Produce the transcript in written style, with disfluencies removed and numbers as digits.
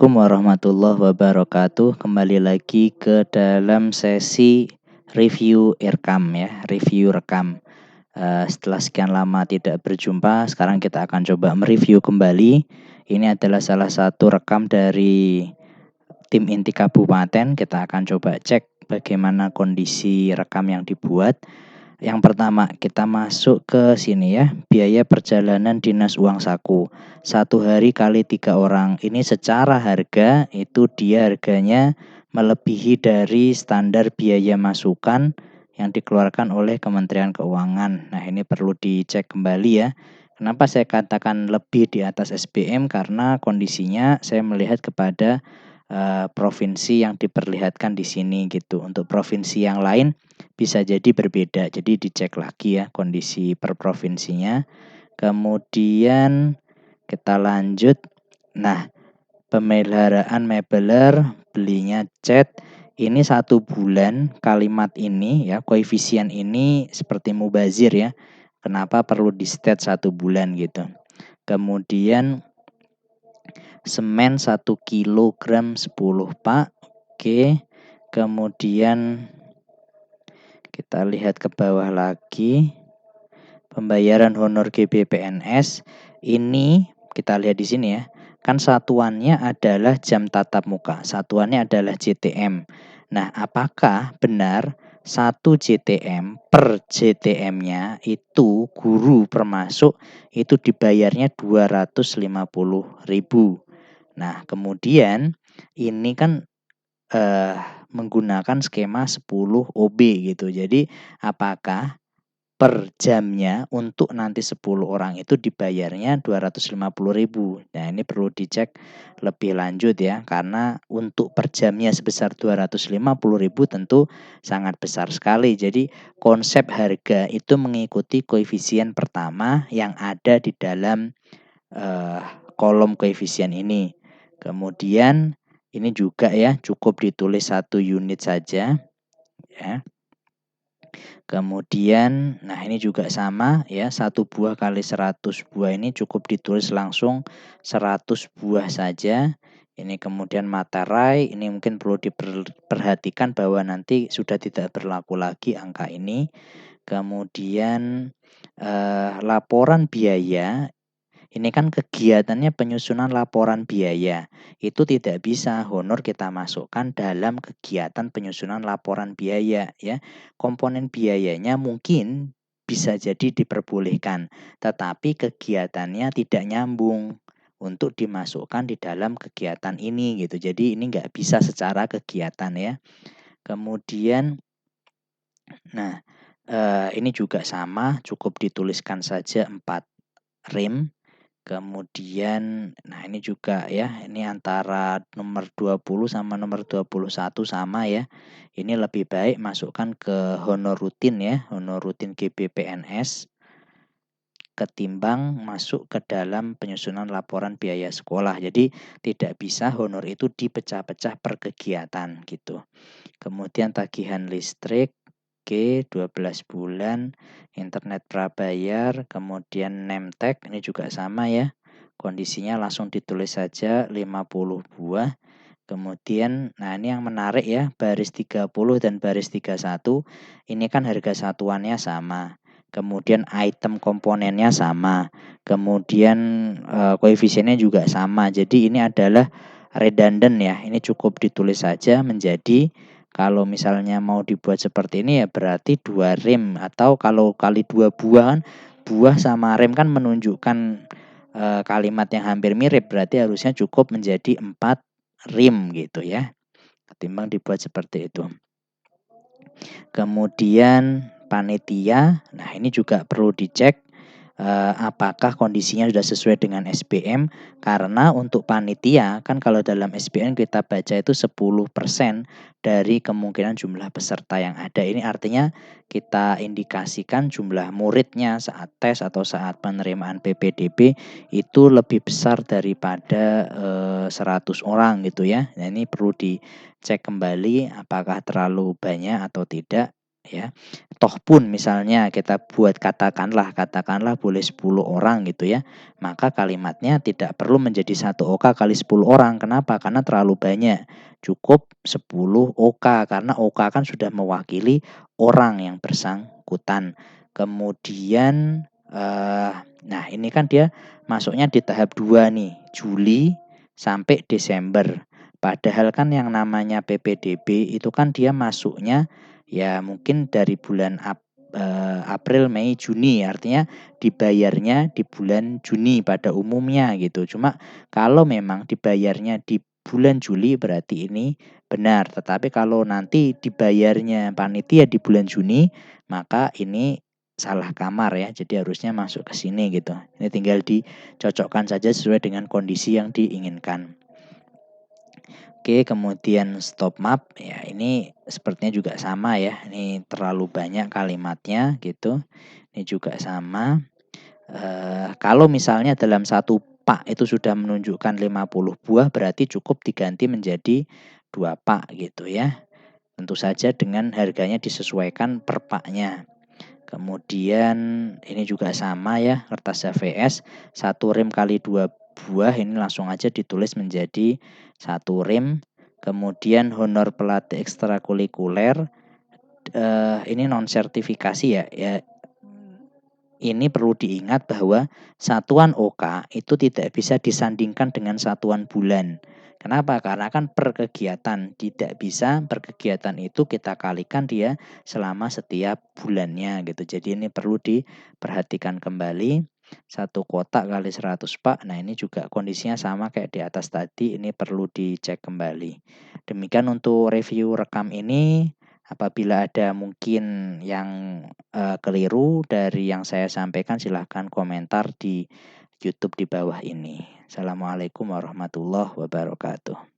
Assalamualaikum warahmatullahi wabarakatuh. Kembali lagi ke dalam sesi review rekam ya, review rekam. Setelah sekian lama tidak berjumpa, sekarang kita akan coba mereview kembali. Ini adalah salah satu rekam dari tim inti kabupaten. Kita akan coba cek bagaimana kondisi rekam yang dibuat. Yang pertama, kita masuk ke sini ya, biaya perjalanan dinas uang saku. 1 hari kali 3 orang. Ini secara harga itu dia harganya melebihi dari standar biaya masukan yang dikeluarkan oleh Kementerian Keuangan. Nah, ini perlu dicek kembali ya. Kenapa saya katakan lebih di atas SBM? Karena kondisinya saya melihat kepada provinsi yang diperlihatkan di sini gitu. Untuk provinsi yang lain bisa jadi berbeda. Jadi dicek lagi ya kondisi per provinsinya. Kemudian kita lanjut. Nah, pemeliharaan mebeler, belinya cat. Ini 1 bulan kalimat ini ya, koefisien ini seperti mubazir ya. Kenapa perlu di stat 1 bulan gitu. Kemudian semen 1 kilogram 10 pak. Oke. Kemudian kita lihat ke bawah lagi. Pembayaran honor GBPNS ini kita lihat di sini ya. Kan satuannya adalah jam tatap muka, satuannya adalah JTM. Nah, apakah benar 1 JTM per JTM-nya itu guru termasuk itu dibayarnya 250.000. Nah, kemudian ini kan menggunakan skema 10 OB gitu. Jadi apakah per jamnya untuk nanti 10 orang itu dibayarnya 250.000. Nah, ini perlu dicek lebih lanjut ya, karena untuk per jamnya sebesar 250.000 tentu sangat besar sekali. Jadi konsep harga itu mengikuti koefisien pertama yang ada di dalam kolom koefisien ini. Kemudian ini juga ya cukup ditulis 1 unit saja ya. Kemudian nah ini juga sama ya, 1 buah kali 100 buah ini cukup ditulis langsung 100 buah saja. Ini kemudian materai, ini mungkin perlu diperhatikan bahwa nanti sudah tidak berlaku lagi angka ini. Kemudian laporan biaya. Ini kan kegiatannya penyusunan laporan biaya. Itu tidak bisa honor kita masukkan dalam kegiatan penyusunan laporan biaya ya. Komponen biayanya mungkin bisa jadi diperbolehkan, tetapi kegiatannya tidak nyambung untuk dimasukkan di dalam kegiatan ini gitu. Jadi ini nggak bisa secara kegiatan ya. Kemudian nah ini juga sama, cukup dituliskan saja 4 rim. Kemudian nah ini juga ya, ini antara nomor 20 sama nomor 21 sama ya. Ini lebih baik masukkan ke honor rutin ya, honor rutin GBPNS ketimbang masuk ke dalam penyusunan laporan biaya sekolah. Jadi tidak bisa honor itu dipecah-pecah per kegiatan gitu. Kemudian tagihan listrik G 12 bulan, internet prabayar, kemudian nemtek ini juga sama ya. Kondisinya langsung ditulis saja 50 buah. Kemudian nah ini yang menarik ya, baris 30 dan baris 31 ini kan harga satuannya sama. Kemudian item komponennya sama. Kemudian koefisiennya juga sama. Jadi ini adalah redundant ya. Ini cukup ditulis saja menjadi kalau misalnya mau dibuat seperti ini ya berarti 2 rim, atau kalau kali 2 buah kan, buah sama rem kan menunjukkan kalimat yang hampir mirip, berarti harusnya cukup menjadi 4 rim gitu ya. Ketimbang dibuat seperti itu. Kemudian panitia, nah ini juga perlu dicek apakah kondisinya sudah sesuai dengan SBM, karena untuk panitia kan kalau dalam SBM kita baca itu 10% dari kemungkinan jumlah peserta yang ada. Ini artinya kita indikasikan jumlah muridnya saat tes atau saat penerimaan PPDB itu lebih besar daripada 100 orang gitu ya. Nah, ini perlu dicek kembali apakah terlalu banyak atau tidak. ya. Toh pun misalnya kita buat katakanlah boleh 10 orang gitu ya, maka kalimatnya tidak perlu menjadi 1 OK kali 10 orang. Kenapa? Karena terlalu banyak. Cukup 10 OK karena OK kan sudah mewakili orang yang bersangkutan. Kemudian, nah ini kan dia masuknya di tahap 2 nih, Juli sampai Desember. Padahal kan yang namanya PPDB itu kan dia masuknya ya mungkin dari bulan April, Mei, Juni, artinya dibayarnya di bulan Juni pada umumnya gitu. Cuma kalau memang dibayarnya di bulan Juli berarti ini benar, tetapi kalau nanti dibayarnya panitia di bulan Juni, maka ini salah kamar ya, jadi harusnya masuk ke sini gitu. Ini tinggal dicocokkan saja sesuai dengan kondisi yang diinginkan. Oke, kemudian stop map, ya ini sepertinya juga sama ya, ini terlalu banyak kalimatnya gitu. Ini juga sama, kalau misalnya dalam satu pak itu sudah menunjukkan 50 buah berarti cukup diganti menjadi 2 pak gitu ya. Tentu saja dengan harganya disesuaikan per paknya. Kemudian ini juga sama ya, kertas HVS 1 rem kali 2 buah ini langsung aja ditulis menjadi 1 rem. Kemudian honor pelatih ekstrakurikuler, ini non sertifikasi ya, ini perlu diingat bahwa satuan OK itu tidak bisa disandingkan dengan satuan bulan. Kenapa? Karena kan per kegiatan, tidak bisa per kegiatan itu kita kalikan dia selama setiap bulannya gitu. Jadi ini perlu diperhatikan kembali. 1 kotak kali 100 pak. Nah ini juga kondisinya sama kayak di atas tadi, ini perlu dicek kembali. Demikian untuk review rekam ini. Apabila ada mungkin yang keliru dari yang saya sampaikan, silahkan komentar di YouTube di bawah ini. Assalamualaikum warahmatullahi wabarakatuh.